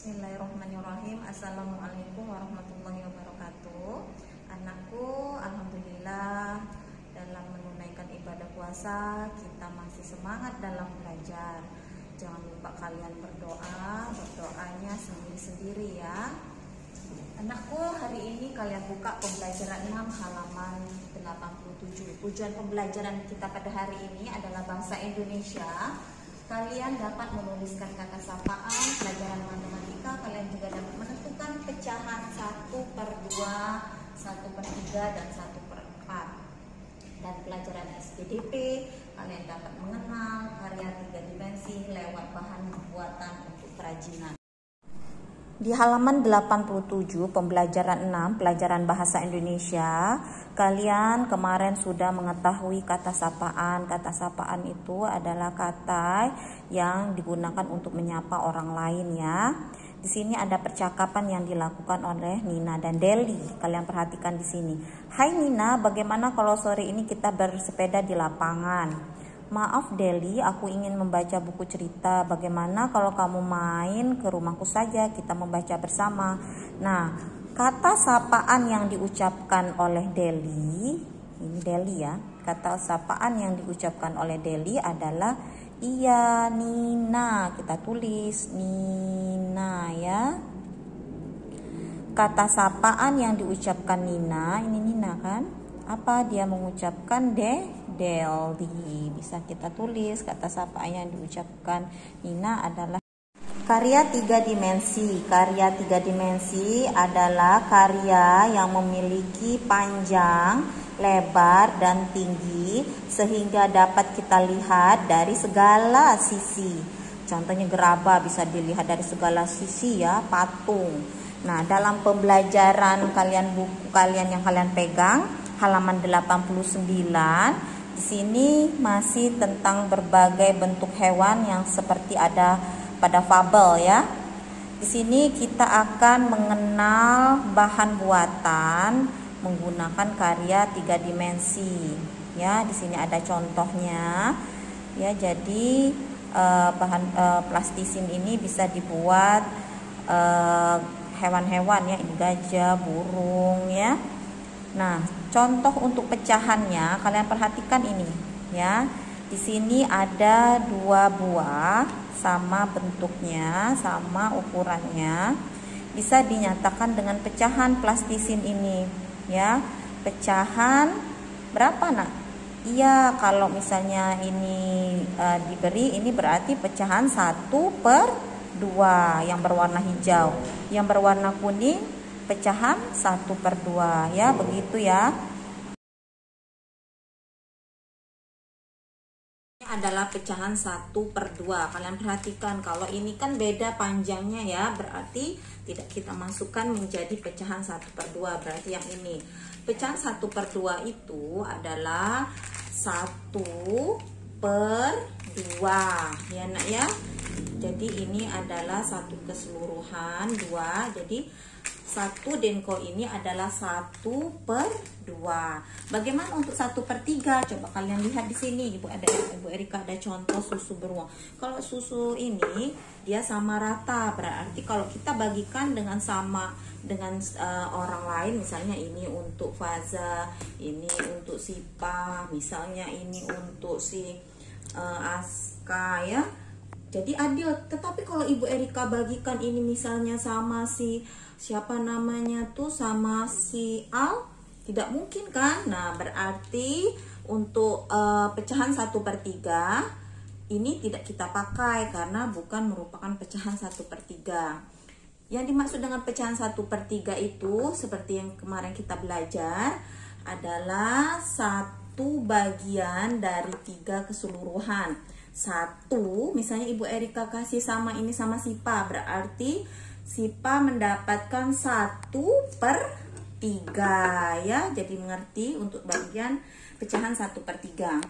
Bismillahirrahmanirrahim. Assalamualaikum warahmatullahi wabarakatuh. Anakku, alhamdulillah dalam menunaikan ibadah puasa kita masih semangat dalam belajar. Jangan lupa kalian berdoanya sendiri-sendiri ya. Anakku, hari ini kalian buka pembelajaran 6 halaman 87. Tujuan pembelajaran kita pada hari ini adalah bahasa Indonesia. Kalian dapat menuliskan kata sapaan, pelajaran matematika. Kalian juga dapat menentukan pecahan 1/2, 1/3, dan 1/4. Dan pelajaran SPDP, kalian dapat mengenal karya 3 dimensi lewat bahan buatan untuk kerajinan. Di halaman 87 pembelajaran 6 pelajaran bahasa Indonesia, kalian kemarin sudah mengetahui kata sapaan. Kata sapaan itu adalah kata yang digunakan untuk menyapa orang lain ya. Di sini ada percakapan yang dilakukan oleh Nina dan Deli. Kalian perhatikan di sini. Hai Nina, bagaimana kalau sore ini kita bersepeda di lapangan? Maaf Deli, aku ingin membaca buku cerita. Bagaimana kalau kamu main ke rumahku saja, kita membaca bersama. Nah, kata sapaan yang diucapkan oleh Deli, ini Deli ya. Kata sapaan yang diucapkan oleh Deli adalah iya Nina. Kita tulis Nina ya. Kata sapaan yang diucapkan Nina, ini Nina kan? Apa dia mengucapkan Deli. Bisa kita tulis kata sapaan yang diucapkan Nina adalah karya 3 dimensi. Karya 3 dimensi adalah karya yang memiliki panjang, lebar, dan tinggi sehingga dapat kita lihat dari segala sisi. Contohnya gerabah bisa dilihat dari segala sisi ya, patung. Nah, dalam pembelajaran buku kalian yang kalian pegang halaman 89, di sini masih tentang berbagai bentuk hewan yang seperti ada pada fabel ya. Di sini kita akan mengenal bahan buatan menggunakan karya 3 dimensi. Ya, di sini ada contohnya. Ya, jadi bahan plastisin ini bisa dibuat hewan-hewan ya, ini gajah, burung ya. Nah, contoh untuk pecahannya kalian perhatikan ini ya. Di sini ada 2 buah, sama bentuknya, sama ukurannya. Bisa dinyatakan dengan pecahan plastisin ini ya. Pecahan berapa nak? Iya, kalau misalnya ini diberi, ini berarti pecahan 1/2 yang berwarna hijau. Yang berwarna kuning pecahan 1/2 ya, begitu ya. Ini adalah pecahan 1/2. Kalian perhatikan kalau ini kan beda panjangnya ya, berarti tidak kita masukkan menjadi pecahan 1/2. Berarti yang ini pecahan 1/2 itu adalah 1/2 ya nak ya. Jadi ini adalah satu keseluruhan 2. Jadi 1 denko ini adalah 1/2. Bagaimana untuk 1/3? Coba kalian lihat di sini. Ibu Erika ada contoh susu beruang. Kalau susu ini dia sama rata, berarti kalau kita bagikan dengan sama dengan orang lain, misalnya ini untuk Faza, ini untuk Sipa, misalnya ini untuk si Aska ya. Jadi adil. Tetapi kalau Ibu Erika bagikan ini misalnya sama si siapa namanya tuh, sama si Al, tidak mungkin kan? Nah, berarti untuk pecahan 1/3 ini tidak kita pakai karena bukan merupakan pecahan 1/3. Yang dimaksud dengan pecahan 1/3 itu seperti yang kemarin kita belajar adalah 1 bagian dari 3 keseluruhan. 1, misalnya Ibu Erika kasih sama ini sama Sipa, berarti Sipa mendapatkan 1/3 ya. Jadi mengerti untuk bagian pecahan 1/3.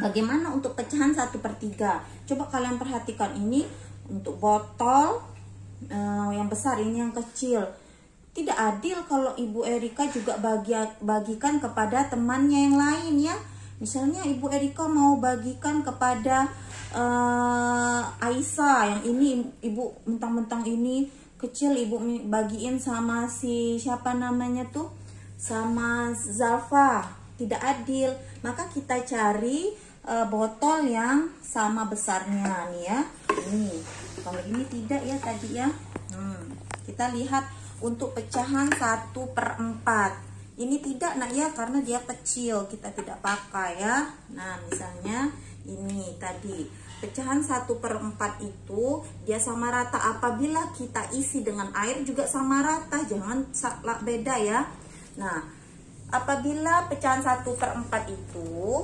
Bagaimana untuk pecahan 1/3? Coba kalian perhatikan ini untuk botol yang besar, ini yang kecil. Tidak adil kalau Ibu Erika juga bagikan kepada temannya yang lain ya. Misalnya Ibu Erika mau bagikan kepada Aisyah. Yang ini ibu mentang-mentang ini kecil, ibu bagiin sama si siapa namanya tuh, sama Zalfa. Tidak adil. Maka kita cari botol yang sama besarnya nih ya. Ini kalau ini tidak ya tadi ya. Kita lihat untuk pecahan 1/4. Ini tidak nak ya, karena dia kecil, kita tidak pakai ya. Nah misalnya ini tadi pecahan 1/4 itu dia sama rata. Apabila kita isi dengan air juga sama rata, jangan beda ya. Nah apabila pecahan 1/4 itu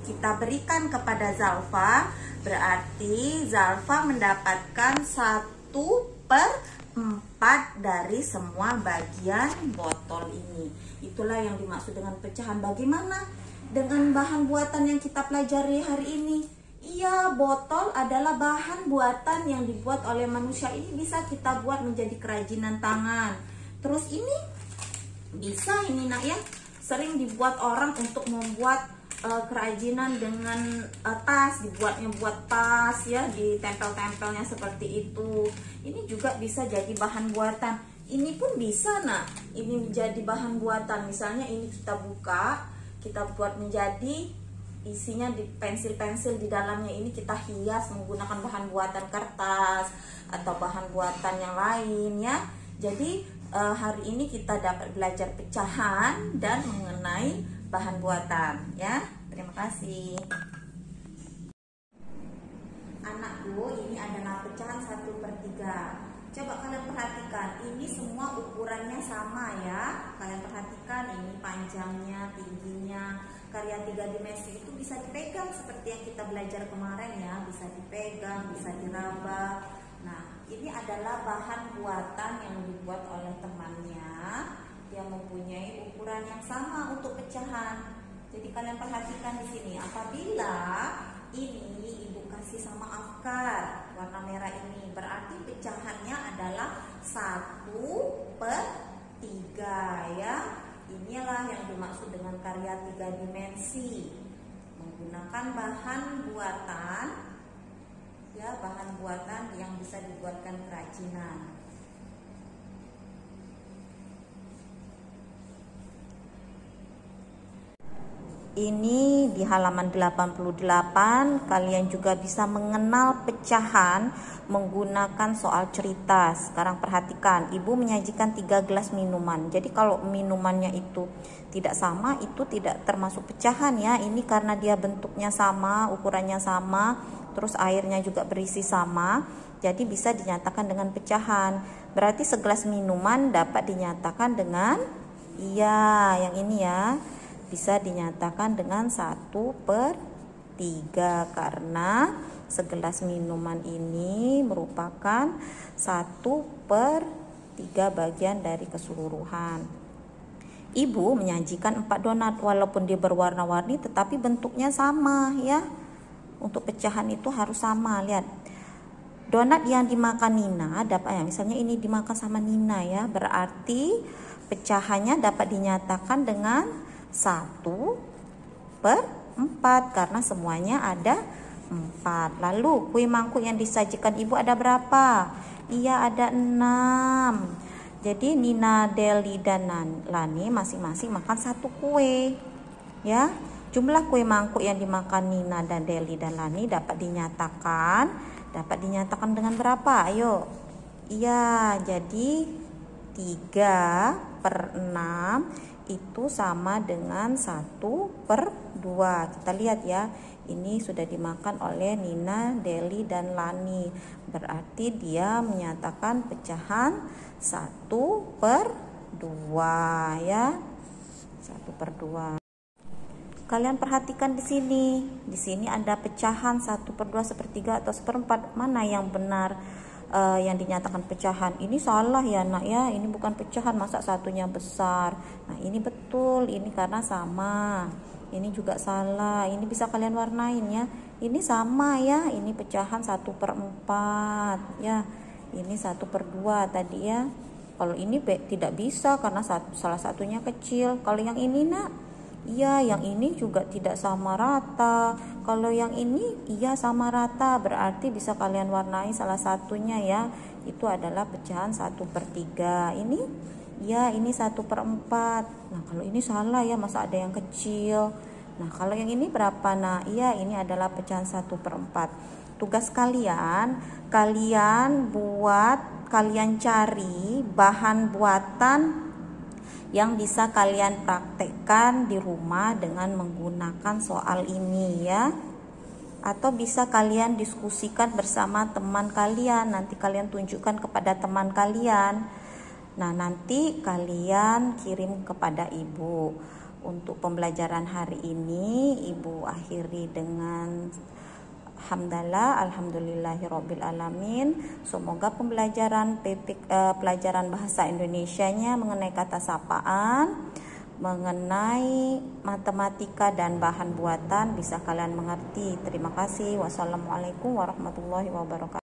kita berikan kepada Zalfa, berarti Zalfa mendapatkan 1/4 dari semua bagian botol ini. Itulah yang dimaksud dengan pecahan. Bagaimana dengan bahan buatan yang kita pelajari hari ini? Iya, botol adalah bahan buatan yang dibuat oleh manusia. Ini bisa kita buat menjadi kerajinan tangan. Terus ini bisa ini nak ya, sering dibuat orang untuk membuat kerajinan dengan tas, buat tas ya, ditempel-tempelnya seperti itu. Ini juga bisa jadi bahan buatan. Ini pun bisa nah, ini menjadi bahan buatan. Misalnya ini kita buka, kita buat menjadi isinya di pensil-pensil di dalamnya, ini kita hias menggunakan bahan buatan kertas atau bahan buatan yang lain ya. Jadi hari ini kita dapat belajar pecahan dan mengenai bahan buatan ya. Terima kasih. Anakku, ini adalah pecahan 1/3. Coba kalian perhatikan, ini semua ukurannya sama ya. Kalian perhatikan ini panjangnya, tingginya. Karya 3 dimensi itu bisa dipegang seperti yang kita belajar kemarin ya. Bisa dipegang, bisa diraba. Nah, ini adalah bahan buatan yang dibuat oleh temannya. Dia mempunyai ukuran yang sama untuk pecahan. Jadi kalian perhatikan di sini, apabila ini ibu kasih sama Afkar warna merah ini, berarti pecahannya adalah 1/3 ya. Inilah yang dimaksud dengan karya 3 dimensi, menggunakan bahan buatan ya, bahan buatan yang bisa dibuatkan kerajinan. Ini di halaman 88 kalian juga bisa mengenal pecahan menggunakan soal cerita. Sekarang perhatikan, ibu menyajikan 3 gelas minuman. Jadi kalau minumannya itu tidak sama, itu tidak termasuk pecahan ya. Ini karena dia bentuknya sama, ukurannya sama, terus airnya juga berisi sama, jadi bisa dinyatakan dengan pecahan. Berarti segelas minuman dapat dinyatakan dengan iya, yang ini ya, bisa dinyatakan dengan 1/3 karena segelas minuman ini merupakan 1/3 bagian dari keseluruhan. Ibu menyajikan 4 donat, walaupun dia berwarna-warni tetapi bentuknya sama ya. Untuk pecahan itu harus sama. Lihat, donat yang dimakan Nina dapat ya, misalnya ini dimakan sama Nina ya, berarti pecahannya dapat dinyatakan dengan 1/4 karena semuanya ada 4. Lalu kue mangkuk yang disajikan ibu ada berapa? Iya, ada 6. Jadi Nina, Deli, dan Lani masing-masing makan 1 kue ya. Jumlah kue mangkuk yang dimakan Nina dan Deli dan Lani dapat dinyatakan dengan berapa? Ayo. Iya, jadi 3/6 itu sama dengan 1/2. Kita lihat ya, ini sudah dimakan oleh Nina, Deli, dan Lani. Berarti dia menyatakan pecahan 1/2 ya. 1/2. Kalian perhatikan di sini. Di sini ada pecahan 1/2, 1/3 atau 1/4. Mana yang benar? Yang dinyatakan pecahan ini salah ya nak ya, ini bukan pecahan, masa satunya besar. Nah ini betul, ini karena sama. Ini juga salah, ini bisa kalian warnain ya. Ini sama ya, ini pecahan 1/4 ya, ini 1/2 tadi ya. Kalau ini tidak bisa karena salah satunya kecil. Kalau yang ini nak, Iya, yang ini juga tidak sama rata. Kalau yang ini iya sama rata, berarti bisa kalian warnai salah satunya ya. Itu adalah pecahan 1/3. Ini ya, ini 1/4. Nah, kalau ini salah ya, masa ada yang kecil. Nah, kalau yang ini berapa? Nah, iya, ini adalah pecahan 1/4. Tugas kalian kalian cari bahan buatan yang bisa kalian praktekkan di rumah dengan menggunakan soal ini ya. Atau bisa kalian diskusikan bersama teman kalian, nanti kalian tunjukkan kepada teman kalian. Nah, nanti kalian kirim kepada ibu. Untuk pembelajaran hari ini ibu akhiri dengan alhamdulillahirabbil alamin. Semoga pembelajaran pelajaran bahasa Indonesianya mengenai kata sapaan, mengenai matematika dan bahan buatan bisa kalian mengerti. Terima kasih. Wassalamualaikum warahmatullahi wabarakatuh.